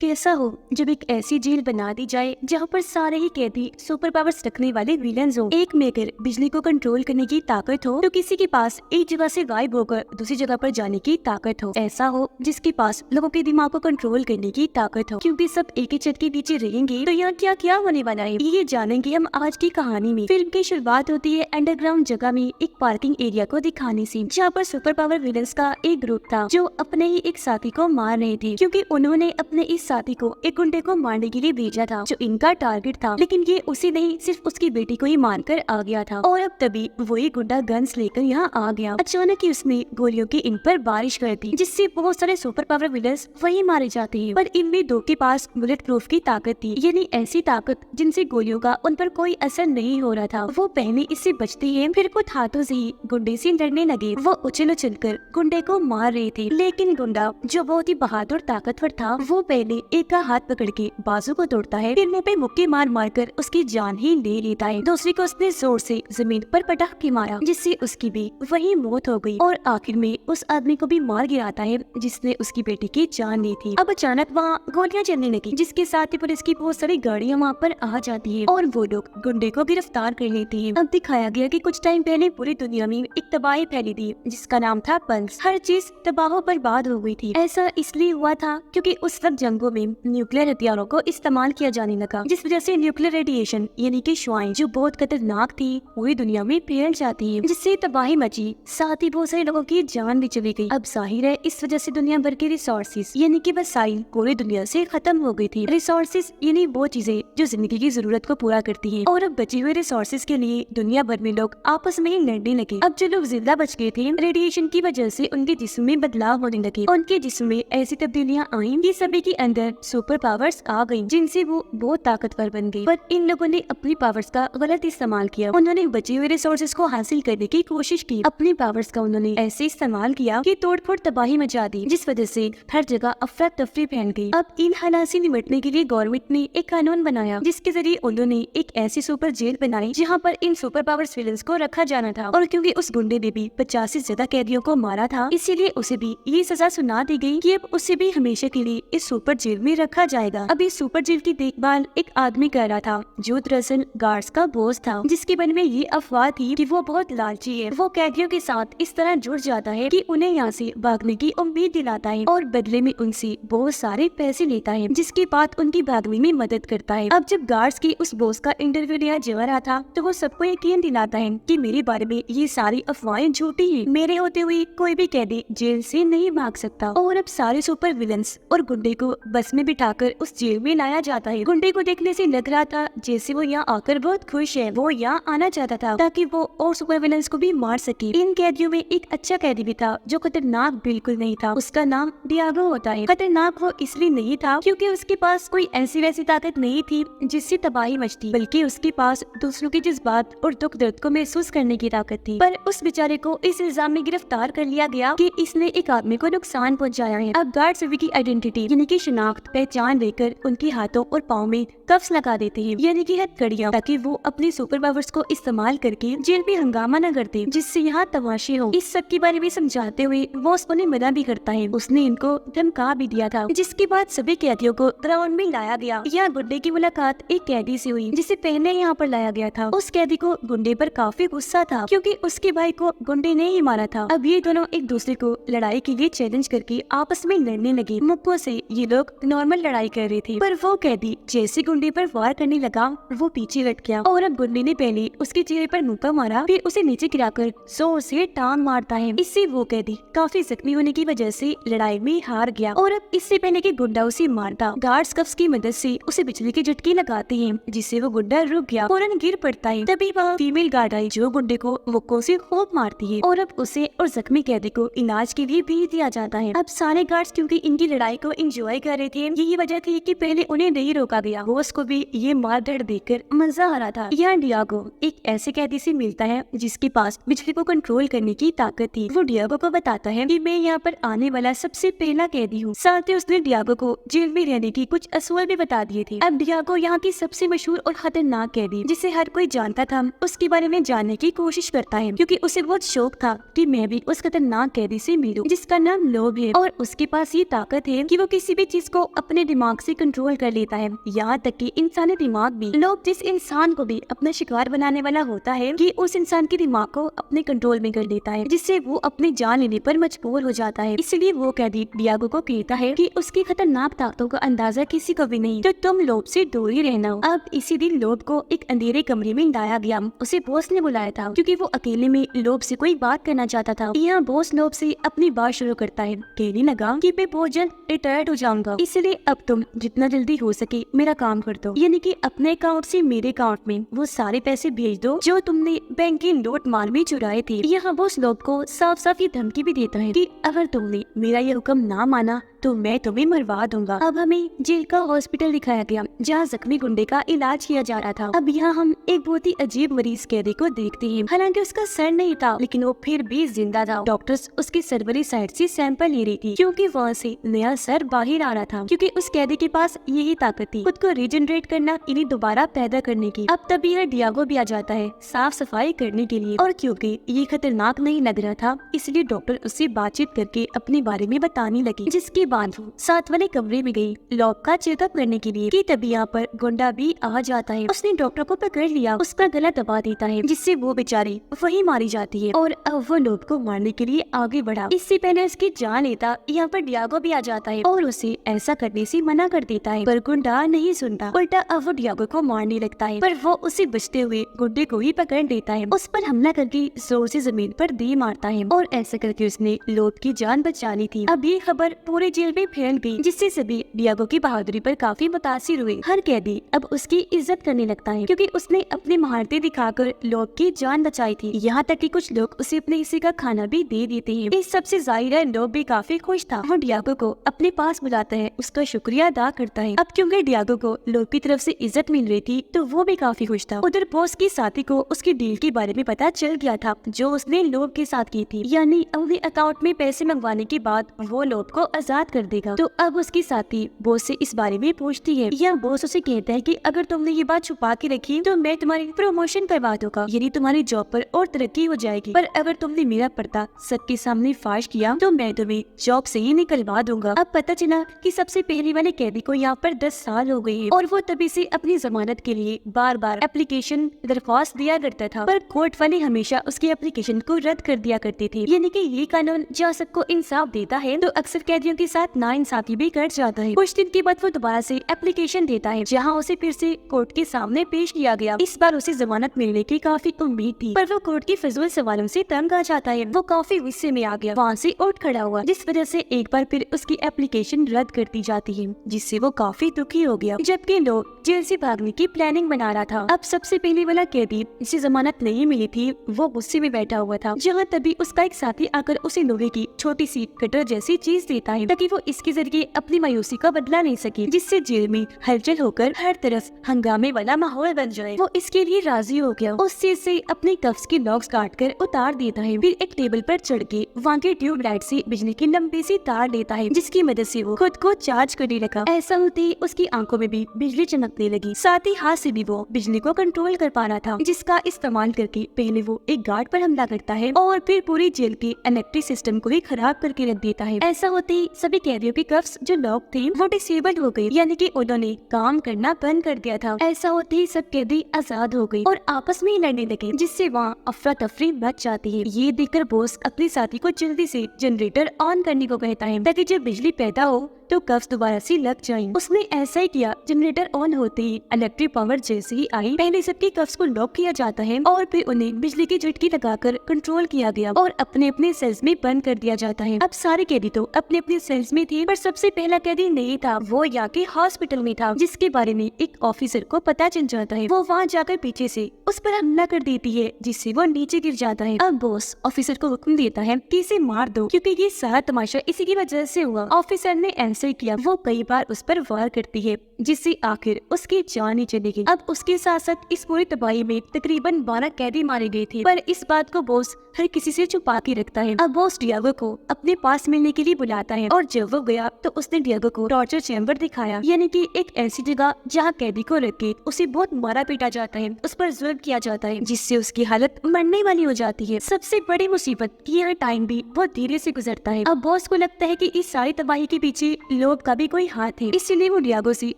कैसा हो जब एक ऐसी जेल बना दी जाए जहाँ पर सारे ही कैदी सुपर पावर्स रखने वाले विलेंस हो। एक में अगर बिजली को कंट्रोल करने की ताकत हो तो किसी के पास एक जगह से गायब होकर दूसरी जगह पर जाने की ताकत हो। ऐसा हो जिसके पास लोगों के दिमाग को कंट्रोल करने की ताकत हो। क्योंकि सब एक ही छत के नीचे रहेंगे तो यहाँ क्या क्या होने वाला है ये जानेंगे हम आज की कहानी में। फिल्म की शुरुआत होती है अंडरग्राउंड जगह में एक पार्किंग एरिया को दिखाने से, जहाँ पर सुपर पावर विलेंस का एक ग्रुप था जो अपने ही एक साथी को मार रहे थे, क्योंकि उन्होंने अपने इस साथी को एक गुंडे को मारने के लिए भेजा था जो इनका टारगेट था। लेकिन ये उसी नहीं, सिर्फ उसकी बेटी को ही मारकर आ गया था। और अब तभी वही गुंडा गन्स लेकर यहाँ आ गया। अचानक ही उसने गोलियों की इन पर बारिश कर दी, जिससे बहुत सारे सुपर पावर विलेंस वही मारे जाते हैं। पर इनमें दो के पास बुलेट प्रूफ की ताकत थी, यानी ऐसी ताकत जिनसे गोलियों का उन पर कोई असर नहीं हो रहा था। वो पहले इससे बचते हैं, फिर कुछ हाथों से ही गुंडे से लड़ने लगे। वो उछल उछल कर गुंडे को मार रहे थे, लेकिन गुंडा जो बहुत ही बहादुर ताकतवर था वो पहले एक का हाथ पकड़ के बाजू को तोड़ता है, फिर मुंह पे मुक्के मार मार कर उसकी जान ही ले लेता है। दूसरी को उसने जोर से जमीन पर पटक के मारा, जिससे उसकी भी वही मौत हो गई। और आखिर में उस आदमी को भी मार गिराता है जिसने उसकी बेटी की जान ली थी। अब अचानक वहाँ गोलियां चलने लगी, जिसके साथ ही पुलिस की बहुत सारी गाड़ियां वहाँ पर आ जाती है और वो लोग गुंडे को गिरफ्तार कर लेते हैं। अब दिखाया गया कि कुछ टाइम पहले पूरी दुनिया में एक तबाही फैली थी जिसका नाम था पंच। हर चीज तबाह बर्बाद हो गई थी। ऐसा इसलिए हुआ था क्योंकि उस वक्त जंगों में न्यूक्लियर हथियारों को इस्तेमाल किया जाने लगा, जिस वजह से न्यूक्लियर रेडिएशन यानी कि शुआएं जो बहुत खतरनाक थी पूरी दुनिया में फैल जाती है, जिससे तबाही मची, साथ ही बहुत सारे लोगों की जान भी चली गई। अब जाहिर है इस वजह से दुनिया भर के रिसोर्सेज यानी कि वसाइल पूरी दुनिया से खत्म हो गई थी। रिसोर्सेज यानी वो चीजें जो जिंदगी की जरूरत को पूरा करती है। और अब बचे हुए रिसोर्सेज के लिए दुनिया भर में लोग आपस में ही लड़ने लगे। अब जो लोग जिंदा बच गए थे रेडिएशन की वजह से उनके जिस्म में बदलाव होने लगे, उनके जिस्म में ऐसी तब्दीलियां आई कि सभी के अंदर सुपर पावर्स आ गई, जिनसे वो बहुत ताकतवर बन गई। पर इन लोगों ने अपनी पावर्स का गलत इस्तेमाल किया। उन्होंने बचे हुए रिसोर्सेज को हासिल करने की कोशिश की। अपनी पावर्स का उन्होंने ऐसे इस्तेमाल किया कि तोड़फोड़ तबाही मचा दी, जिस वजह से हर जगह अफरा तफरी फैल गई। अब इन हालात से निपटने के लिए गवर्नमेंट ने एक कानून बनाया, जिसके जरिए उन्होंने एक ऐसी सुपर जेल बनाई जहाँ पर इन सुपर पावर्स विलेंस को रखा जाना था। और क्योंकि उस गुंडे ने भी 50 से ज्यादा कैदियों को मारा था, इसीलिए उसे भी ये सजा सुना दी गई कि अब उसे भी हमेशा के लिए इस सुपर जेल में रखा जाएगा। अब इस सुपर जेल की देखभाल एक आदमी कर रहा था जो दरअसल गार्ड्स का बॉस था, जिसके मन में ये अफवाह थी कि वो बहुत लालची है। वो कैदियों के साथ इस तरह जुड़ जाता है कि उन्हें यहाँ से भागने की उम्मीद दिलाता है और बदले में उनसे बहुत सारे पैसे लेता है, जिसके बाद उनकी भागने में मदद करता है। अब जब गार्ड्स की उस बॉस का इंटरव्यू लिया जा रहा था तो वो सबको यकीन दिलाता है कि मेरे बारे में ये सारी अफवाहें झूठी है, मेरे होते हुए कोई भी कैदी जेल से नहीं भाग सकता। और अब सारे सुपर विलेंस और गुंडे को बस में बिठाकर उस जेल में लाया जाता है। गुंडे को देखने से लग रहा था जैसे वो यहाँ आकर बहुत खुश है, वो यहाँ आना चाहता था ताकि वो और सुपर विलेंस को भी मार सके। इन कैदियों में एक अच्छा कैदी भी था जो खतरनाक बिल्कुल नहीं था। उसका नाम डियागो होता है। खतरनाक वो इसलिए नहीं था क्योंकि उसके पास कोई ऐसी वैसी ताकत नहीं थी जिससे तबाही मचती, बल्कि उसके पास दूसरों के जज्बात और दुख दर्द को महसूस करने की ताकत थी। पर उस बेचारे को इस इल्जाम में गिरफ्तार कर लिया गया कि इसने एक आदमी को नुकसान पहुंचाया है। अब गार्ड सभी की आइडेंटिटी यानी कि शिनाख्त पहचान लेकर उनके हाथों और पाँव में कफ्स लगा देते हैं यानी कि हथकड़ियां, ताकि वो अपने सुपर पावर्स को इस्तेमाल करके जेल में हंगामा न करते, जिससे यहाँ तमाशे हो। इस सब के बारे में समझाते हुए वो उन्हें मना भी करता है। उसने इनको धमका भी दिया था, जिसके बाद सभी कैदियों को ग्राउंड में लाया गया। यहाँ गुंडे की मुलाकात एक कैदी से हुई जिसे पहले यहाँ पर लाया गया था। उस कैदी को गुंडे पर काफी गुस्सा था क्योंकि उसके भाई को गुंडे ने ही मारा था। अब ये दोनों एक दूसरे को लड़ाई के लिए चैलेंज करके आपस में लड़ने लगे। मुक्कों से ये लोग नॉर्मल लड़ाई कर रहे थे, पर वो कैदी जैसे गुंडे पर वार करने लगा वो पीछे हट गया और अब गुंडे ने पहले उसके चेहरे पर मुक्का मारा, फिर उसे नीचे गिराकर जोर से टांग मारता है। इससे वो कैदी काफी जख्मी होने की वजह से लड़ाई में हार गया। और अब इससे पहले कि गुंडा उसे मारता, गार्ड्स कफ्स की मदद से उसे बिजली के झटके लगाते हैं, जिससे वो गुंडा रुक गया, फौरन गिर पड़ता है। तभी वहाँ फीमेल गार्ड आई जो गुंडे को मुक्कों से खूब मारती है और अब उसे और जख्मी कैदी को इलाज के लिए भेज दिया जाता है। अब सारे गार्ड्स क्योंकि इनकी लड़ाई को एंजॉय कर रहे थे, यही वजह थी कि पहले उन्हें नहीं रोका गया। बॉस को भी ये मारधड़ देखकर मजा आ रहा था। यहाँ डियागो एक ऐसे कैदी से मिलता है जिसके पास बिजली को कंट्रोल करने की ताकत थी। वो डियागो को बताता है कि मैं यहाँ पर आने वाला सबसे पहला कैदी हूँ। साथ ही उसने डियागो को जेल में रहने की कुछ असूल भी बता दिए थे। अब डियागो यहाँ की सबसे मशहूर और खतरनाक कैदी जिसे हर कोई जानता था उसके बारे में जानने की कोशिश करता है, क्योंकि उसे बहुत शौक था कि मैं भी उस खतरनाक कैदी से मिलूं जिसका नाम लोब है। और उसके पास ये ताकत है कि वो किसी भी चीज को अपने दिमाग से कंट्रोल कर लेता है। यहाँ तक कि इंसानी दिमाग भी, लोग जिस इंसान को भी अपना शिकार बनाने वाला होता है कि उस इंसान के दिमाग को अपने कंट्रोल में कर लेता है, जिससे वो अपनी जान लेने पर मजबूर हो जाता है। इसलिए वो कैदी डियागो को कहता है कि उसकी खतरनाक ताकतों का अंदाजा किसी को भी नहीं, तो तुम लोब से दूर ही रहना। अब इसी दिन लोब को एक अंधेरे कमरे में लाया गया। उसे बॉस ने बुलाया था क्योंकि वो अकेले में लोब से कोई बात करना चाहता था। यहाँ बॉस लोब से अपनी बात शुरू करता है। कहने लगा कि मैं बहुत जल्द रिटायर्ड हो जाऊंगा, इसलिए अब तुम जितना जल्दी हो सके मेरा काम कर दो, यानी कि अपने अकाउंट से मेरे अकाउंट में वो सारे पैसे भेज दो जो तुमने बैंक के नोट माल में चुराए थे। यहाँ बॉस लोब को साफ साफ ये धमकी भी देता है कि अगर तुमने मेरा ये हुक्म ना माना तो मैं तुम्हें मरवा दूंगा। अब हमें जेल का हॉस्पिटल दिखाया गया जहाँ जख्मी गुंडे का इलाज किया जा रहा था। अब यहाँ हम एक बहुत ही अजीब मरीज कैदी को देखते हैं। हालांकि उसका सर नहीं था, लेकिन वो फिर भी जिंदा था। डॉक्टर्स उसकी सर्वरी साइड से सैंपल ले रही थी क्योंकि वहाँ से नया सर बाहर आ रहा था, क्योंकि उस कैदी के पास यही ताकत थी खुद को रीजनरेट करना, इन्हें दोबारा पैदा करने की। अब तभी यहाँ डियागो भी आ जाता है साफ सफाई करने के लिए, और क्योंकि ये खतरनाक नहीं लग रहा था इसलिए डॉक्टर उससे बातचीत करके अपने बारे में बताने लगी। जिसके बाद वो साथ वाले कमरे में गई लोब का चेकअप करने के लिए कि तभी यहाँ पर गुंडा भी आ जाता है। उसने डॉक्टर को पकड़ लिया, उसका गला दबा देता है, जिससे वो बेचारी वही मारी जाती है। और अब वो लोब को मारने के लिए आगे बढ़ा। इससे पहले उसकी जान लेता यहाँ पर डियागो भी आ जाता है और उसे ऐसा करने से मना कर देता है, पर गुंडा नहीं सुनता। उल्टा अब वो डियागो को मारने लगता है, पर वो उसे बचते हुए गुंडे को ही पकड़ लेता है। उस पर हमला करके जोर से जमीन पर दे मारता है और ऐसा करके उसने लोब की जान बचा ली थी। अब ये खबर पूरे जेल में फैल गई, जिससे सभी डियागो की बहादुरी पर काफी मुतासिर हुए। हर कैदी अब उसकी इज्जत करने लगता है क्योंकि उसने अपनी महारतें दिखाकर लोब की जान बचाई थी। यहाँ तक कि कुछ लोग उसे अपने हिस्से का खाना भी दे देते हैं। इस सबसे जाहिर है लोब भी काफी खुश था। वो डियागो को अपने पास बुलाता है, उसका शुक्रिया अदा करता है। अब क्योंकि डियागो को लोब की तरफ से इज्जत मिल रही थी तो वो भी काफी खुश था। उधर बॉस की साथी को उसकी डील के बारे में पता चल गया था जो उसने लोब के साथ की थी, यानी अपने अकाउंट में पैसे मंगवाने के बाद वो लोब को आजाद कर देगा। तो अब उसकी साथी बॉस से इस बारे में पूछती है। यह बॉस उसे कहता है कि अगर तुमने ये बात छुपा के रखी तो मैं तुम्हारी प्रमोशन करवा दूंगा, यानी तुम्हारी जॉब पर और तरक्की हो जाएगी। पर अगर तुमने मेरा पर्दा सबके सामने फाश किया तो मैं तुम्हें जॉब से ही निकलवा दूंगा। अब पता चला कि सबसे पहले वाले कैदी को यहाँ पर 10 साल हो गए हैं और वो तभी से अपनी जमानत के लिए बार बार एप्लीकेशन दरख्वास्त दिया करता था, पर कोर्ट वाले हमेशा उसकी एप्लीकेशन को रद्द कर दिया करते थे। यानी कि ये कानून जहाँ सबको इंसाफ देता है तो अक्सर कैदियों के साथ नाइंसाफी भी कर जाता है। कुछ दिन के बाद वो दोबारा से एप्लीकेशन देता है जहाँ उसे फिर से कोर्ट के सामने पेश किया गया। इस बार उसे जमानत मिलने की काफी उम्मीद थी, पर वो कोर्ट के फिजूल सवालों से तंग आ जाता है। वो काफी गुस्से में आ गया, वहाँ से उठ खड़ा हुआ, जिस वजह से एक बार फिर उसकी एप्लीकेशन रद्द कर दी जाती है, जिससे वो काफी दुखी हो गया। जबकि लोग जेल से भागने की प्लानिंग बना रहा था। अब सबसे पहले वाला कैदी जिसे जमानत नहीं मिली थी वो गुस्से में बैठा हुआ था, जहाँ तभी उसका एक साथी आकर उसे लोहे की छोटी सी कटर जैसी चीज देता है ताकि वो इसके जरिए अपनी मायूसी का बदला नहीं सके, जिससे जेल में हलचल होकर हर तरफ हंगामे वाला माहौल बन जाए। वो इसके लिए राजी हो गया। उस चीज से अपने कफ्स की लॉक्स काट कर उतार देता है, फिर एक टेबल पर चढ़ के वहाँ के ट्यूब लाइट से बिजली की लंबी सी तार लेता है, जिसकी मदद से वो खुद को चार्ज करने लगा। ऐसा होते ही उसकी आंखों में भी बिजली चमकने लगी, साथ ही हाथ से भी वो बिजली को कंट्रोल कर पा रहा था, जिसका इस्तेमाल करके पहले वो एक गार्ड पर हमला करता है और फिर पूरी जेल के इलेक्ट्रिक सिस्टम को ही खराब करके रख देता है। ऐसा होते ही सभी कैदियों के कफ्स जो लॉक थे वो डिसेबल हो गए, यानी कि उन्होंने काम करना बंद कर दिया था। ऐसा होते ही सब कैदी आजाद हो गए और आपस में ही लड़ने लगे, जिससे वहाँ अफरा तफरी मच जाती है। ये देखकर बॉस अपने साथी को जल्दी से जनरेटर ऑन करने को कहता है ताकि जब बिजली पैदा हो तो कफ्स दोबारा से लग जाएं। उसने ऐसा ही किया। जनरेटर ऑन होते ही इलेक्ट्रिक पावर जैसे ही आई, पहले सबके कफ्स को लॉक किया जाता है और फिर उन्हें बिजली की झटकी लगाकर कंट्रोल किया गया और अपने अपने सेल्स में बंद कर दिया जाता है। अब सारे कैदी तो अपने अपने सेल्स में थे, पर सबसे पहला कैदी नहीं था, वो यहाँ के हॉस्पिटल में था, जिसके बारे में एक ऑफिसर को पता चल जाता है। वो वहाँ जाकर पीछे से उस पर हमला कर देती है, जिससे वो नीचे गिर जाता है। अब बॉस ऑफिसर को हुक्म देता है कि इसे मार दो, क्योंकि ये सारा तमाशा इसी की वजह से हुआ। ऑफिसर ने ऐसे किया। वो कई बार उस पर वार करती है, जिससे आखिर उसकी जान ही चली गई। अब उसके साथ साथ इस पूरी तबाही में तकरीबन 12 कैदी मारे गए थे, पर इस बात को बॉस हर किसी से छुपा के रखता है। अब बॉस डियागो को अपने पास मिलने के लिए बुलाता है और जब वो गया तो उसने डियागो को टॉर्चर चैम्बर दिखाया, यानी कि एक ऐसी जगह जहाँ कैदी को रख के उसे बहुत मारा पीटा जाता है, उस पर जुल्म किया जाता है, जिससे उसकी हालत मरने वाली हो जाती है। सबसे बड़ी मुसीबत कि यह टाइम भी बहुत धीरे से गुजरता है। अब बॉस को लगता है कि इस सारी तबाही के पीछे लोब का भी कोई हाथ है, इसलिए वो डियागो से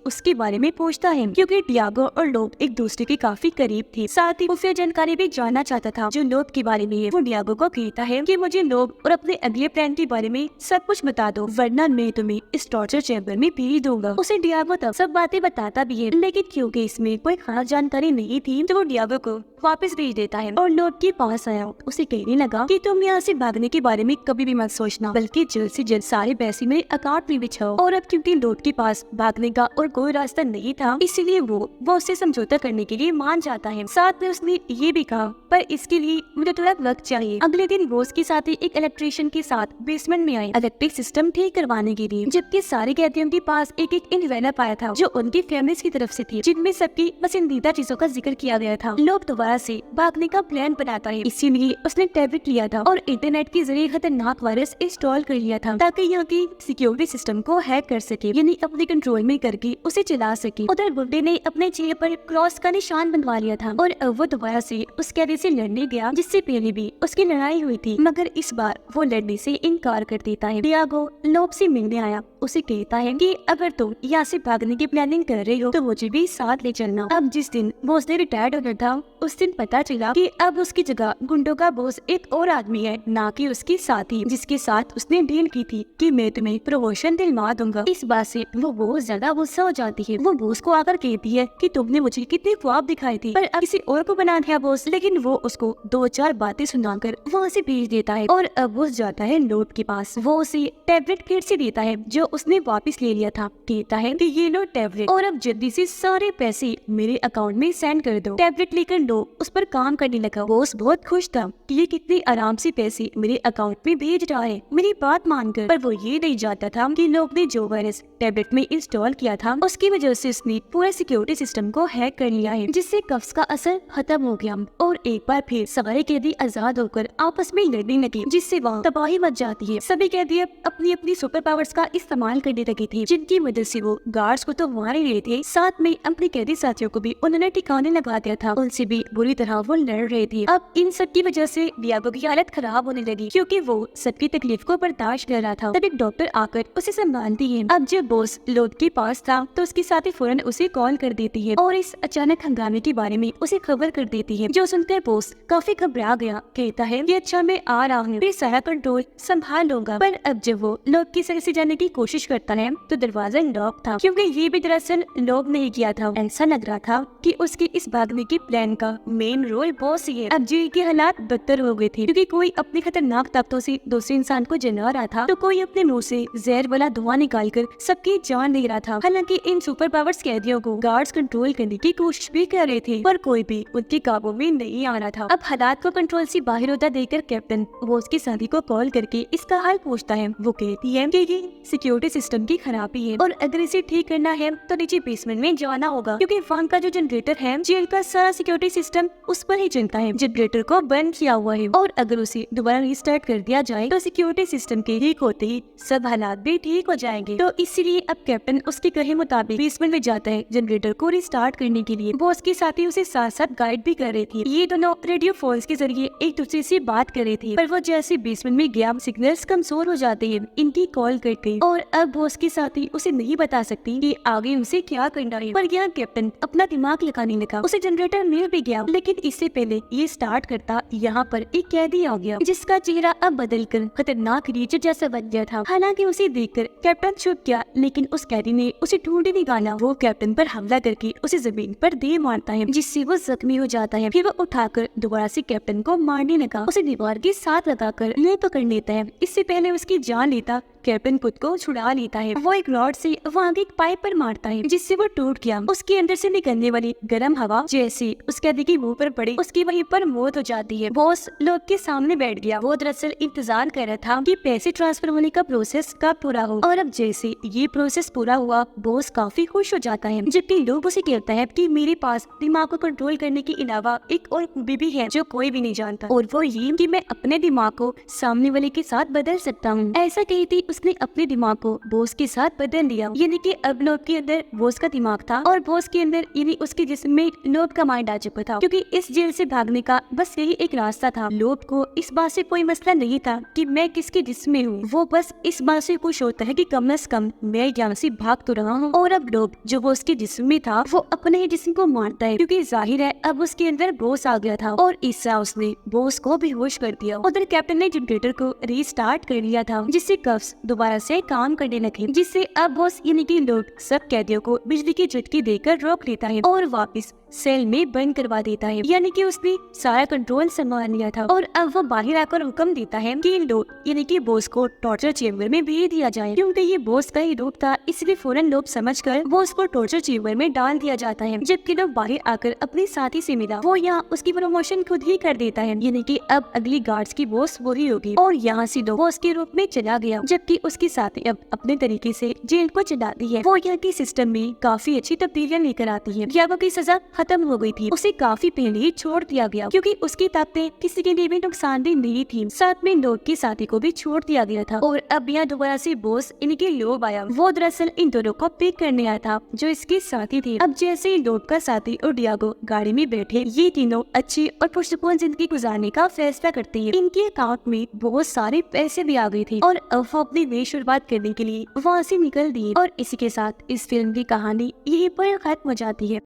उसके बारे में पूछता है, क्योंकि डियागो और लोब एक दूसरे के काफी करीब थे। साथ ही खुफिया जानकारी भी जानना चाहता था जो लोब के बारे में है। वो डियागो को कहता है कि मुझे लोब और अपने अगले प्लान के बारे में सब कुछ बता दो, वरना मैं तुम्हें इस टॉर्चर चैम्बर में भेज दूंगा। उसे डियागो तब सब बातें बताता भी है, लेकिन क्योंकि इसमें कोई खास जानकारी नहीं थी तो वो डियागो को वापस भेज देता है और लोब के पास आया उसे कहने लगा कि तुम यहाँ से भागने के बारे में कभी भी मत सोचना, बल्कि जल्द से जल्द सारे पैसे मेरे अकाउंट में बिछाओ। और अब क्योंकि लोब के पास भागने का और कोई रास्ता नहीं था, इसलिए वो उससे समझौता करने के लिए मान जाता है। साथ में उसने ये भी कहा, पर इसके लिए मुझे थोड़ा वक्त चाहिए। अगले दिन बोस के साथ एक इलेक्ट्रिशियन के साथ बेसमेंट में आए इलेक्ट्रिक सिस्टम ठीक करवाने के लिए, जबकि सारे कैदियों के पास एक एक एनवेलप आया था जो उनकी फैमिलीज की तरफ से थी, जिनमें सबकी पसंदीदा चीजों का जिक्र किया गया था। लोग दोबारा से भागने का प्लान बनाता है, इसीलिए उसने टैबलेट लिया था और इंटरनेट के जरिए खतरनाक वायरस इंस्टॉल कर लिया था ताकि यहाँ की सिक्योरिटी सिस्टम को हैक कर सके, यानी अपने कंट्रोल में करके उसे चला सके। उधर बुड्ढे ने अपने चेहरे पर क्रॉस का निशान बनवा लिया था और अब वो दोबारा से उस कैदी से लड़ने गया जिससे पहले भी उसकी लड़ाई हुई थी, मगर इस बार वो लड़ने से इनकार कर देता है। डियागो लोब से मिलने आया, उसे कहता है कि अगर तुम यहाँ से भागने की प्लानिंग कर रहे हो तो मुझे भी साथ ले चलना। अब जिस दिन बॉस ने रिटायर्ड होना था उस दिन पता चला कि अब उसकी जगह गुंडों का बॉस एक और आदमी है, ना कि उसकी साथी जिसके साथ उसने डील की थी कि मैं तुम्हें प्रमोशन दिलवा दूंगा। इस बात से वो बहुत ज्यादा गुस्सा हो जाती है। वो बॉस को आकर कहती है कि तुमने मुझे कितने ख्वाब दिखाए थे, पर अब किसी और को बना दिया बॉस। लेकिन वो उसको 2-4 बातें सुनाकर वो उसे भेज देता है और अब वो जाता है लोब के पास। वो उसे टैबलेट फिर से देता है जो उसने वापस ले लिया था। कहता है कि ये लो टैबलेट और अब जल्दी से सारे पैसे मेरे अकाउंट में सेंड कर दो। टैबलेट लेकर लोब उस पर काम करने लगा। बॉस बहुत खुश था कि ये कितने आराम से पैसे मेरे अकाउंट में भेज रहा है मेरी बात मानकर, पर वो ये नहीं जानता था कि लोब ने जो वायरस टैबलेट में इंस्टॉल किया था उसकी वजह से उसने पूरे सिक्योरिटी सिस्टम को हैक कर लिया है, जिससे कफ्स का असर खत्म हो गया और एक बार फिर सारे कैदी आजाद होकर आपस में लड़ने लगे, जिससे वहाँ तबाही मच जाती है। सभी कैदी अपनी अपनी सुपर पावर्स का इस्तेमाल करने लगे थे, जिनकी वजह से वो गार्ड्स को तो मार ही रहे थे, साथ में अपने कैदी साथियों को भी उन्होंने ठिकाने लगा दिया था। उनसे भी बुरी तरह वो लड़ रहे थे। अब इन सब की वजह से डियागो की हालत खराब होने लगी क्योंकि वो सबकी तकलीफ को बर्दाश्त कर रहा था। तब एक डॉक्टर आकर उसे संभालती है। अब जब बॉस लोब के पास था तो उसकी साथी फौरन उसे कॉल कर देती है और इस अचानक हंगामे के बारे में उसे खबर कर देती है, जो सुनकर बॉस काफी घबरा गया। कहता है कि अच्छा मैं आ रहा हूँ, फिर सारा कंट्रोल संभाल लूंगा। पर अब जब वो लोब की सर से जाने की कोशिश करता है तो दरवाजा लॉक था, क्योंकि ये भी दरअसल लोब नहीं किया था। ऐसा लग रहा था कि उसके इस भागने के प्लान का मेन रोल बॉस ही है। अब जेल के हालात बदतर हो गए थे क्योंकि कोई अपने खतरनाक ताकतों से दूसरे इंसान को जला रहा था तो कोई अपने मुंह से जहर वाला धुआं निकालकर सबकी जान ले रहा था। हालांकि इन सुपर पावर्स कैदियों को गार्ड्स कंट्रोल करने की कोशिश भी कर रहे थे, पर कोई भी उनके काबू में नहीं आ रहा था। अब हालात को कंट्रोल से बाहर होता देखकर कैप्टन बॉस की साथी को कॉल करके इसका हाल पूछता है। वो कहती है कि ये सिक्योरिटी सिस्टम की खराबी है और अगर इसे ठीक करना है तो नीचे बेसमेंट में जाना होगा, क्योंकि वहाँ का जो जनरेटर है जेल का सारा सिक्योरिटी सिस्टम उस पर ही चलता है। जनरेटर को बंद किया हुआ है और अगर उसे दोबारा रिस्टार्ट कर दिया जाए तो सिक्योरिटी सिस्टम के ठीक होते ही सब हालात भी ठीक हो जाएंगे। तो इसीलिए अब कैप्टन उसके कहे मुताबिक बेसमेंट में जाता है जनरेटर को रिस्टार्ट करने के लिए। बॉस के साथी उसे साथ साथ गाइड भी कर रहे थे। ये दोनों रेडियो फोन्स के जरिए एक दूसरे से बात कर रहे थे, पर वो जैसे बेसमेंट में गया सिग्नल्स कमजोर हो जाते हैं इनकी कॉल करके, और अब बॉस के साथी उसे नहीं बता सकती कि आगे उसे क्या करना है। पर यहाँ कैप्टन अपना दिमाग लगाने लगा। उसे जनरेटर मिल भी गया, लेकिन इससे पहले ये स्टार्ट करता यहाँ पर एक कैदी आ गया जिसका चेहरा अब बदलकर खतरनाक क्रीचर जैसा बन गया था। हालांकि उसे देखकर कैप्टन छुप गया, लेकिन उस कैदी ने उसे ढूंढ ही निकाला। वो कैप्टन पर हमला करके उसे जमीन पर दे मारता है, जिससे वो जख्मी हो जाता है। फिर वो उठाकर दोबारा से कैप्टन को मारने लगा। उसे दीवार के साथ लगाकर मुंह पकड़ लेता है। इससे पहले उसकी जान लेता कैप्टन खुद को छुड़ा लेता है। वो एक रॉड से वहाँ एक पाइप पर मारता है, जिससे वो टूट गया। उसके अंदर से निकलने वाली गर्म हवा जैसे उस कैदी की मुंह पर पड़ी, उसकी वहीं पर मौत हो जाती है। बॉस लोग के सामने बैठ गया। वो दरअसल इंतजार कर रहा था कि पैसे ट्रांसफर होने का प्रोसेस कब पूरा हो, और अब जैसे ये प्रोसेस पूरा हुआ बॉस काफी खुश हो जाता है। जबकि लोग उसे कहता है कि मेरे पास दिमाग को कंट्रोल करने के अलावा एक और खूबी भी है जो कोई भी नहीं जानता, और वो ये कि मैं अपने दिमाग को सामने वाले के साथ बदल सकता हूँ। ऐसा कहती उसने अपने दिमाग को बॉस के साथ बदल लिया। यानी कि अब लोब के अंदर बॉस का दिमाग था और बॉस के अंदर यानी उसके जिस्म में लोब का माइंड आ चुका था, क्योंकि इस जेल से भागने का बस यही एक रास्ता था। लोब को इस बात से कोई मसला नहीं था कि मैं किसके जिस्म में हूँ, वो बस इस बात से खुश होता है कि कम से कम मैं यहाँ से भाग तो रहा हूँ। और अब लोब जो बॉस के जिस्म में था वो अपने ही जिस्म को मारता है, क्योंकि जाहिर है अब उसके अंदर बॉस आ गया था और इस तरह उसने बॉस को बेहोश कर दिया। उधर कैप्टन ने जनरेटर को रीस्टार्ट कर लिया था, जिससे कफ्स दोबारा से काम करने लगे, जिससे अब बॉस यानी कि लोब सब कैदियों को बिजली की झटके देकर रोक लेता है और वापस सेल में बंद करवा देता है। यानी कि उसने सारा कंट्रोल संभाल लिया था और अब वो बाहर आकर हुक्म देता है कि लोब यानी कि बॉस को टॉर्चर चेम्बर में भेज दिया जाए, क्योंकि ये बॉस का ही रूप था, इसलिए फौरन लोब समझकर बॉस को टॉर्चर चेम्बर में डाल दिया जाता है। जबकि लोब बाहर आकर अपने साथी से मिला, वो यहाँ उसकी प्रमोशन खुद ही कर देता है, यानी कि अब अगली गार्ड्स की बॉस वही होगी और यहाँ से लोब बॉस के रूप में चला गया। जबकि उसके साथी अब अपने तरीके से जेल को चलाती है। वो यहाँ के सिस्टम में काफी अच्छी तब्दीलियां लेकर आती है। डियागो की सजा खत्म हो गई थी, उसे काफी पहले ही छोड़ दिया गया, क्योंकि उसकी ताकतें किसी के लिए भी नुकसानदेह नहीं थी। साथ में लोब के साथी को भी छोड़ दिया गया था और अब यहाँ दोबारा से बॉस इनके लोब आया। वो दरअसल इन दोनों को पिक करने आया था जो इसके साथी थे। अब जैसे ही लोब का साथी और डियागो गाड़ी में बैठे, ये तीनों अच्छी और पुरसुकून जिंदगी गुजारने का फैसला करते हैं। इनके अकाउंट में बहुत सारे पैसे भी आ गए थे और अब वो अपनी नई शुरुआत करने के लिए वहाँ से निकल दिए। और इसी के साथ इस फिल्म की कहानी यहीं पर खत्म हो जाती है।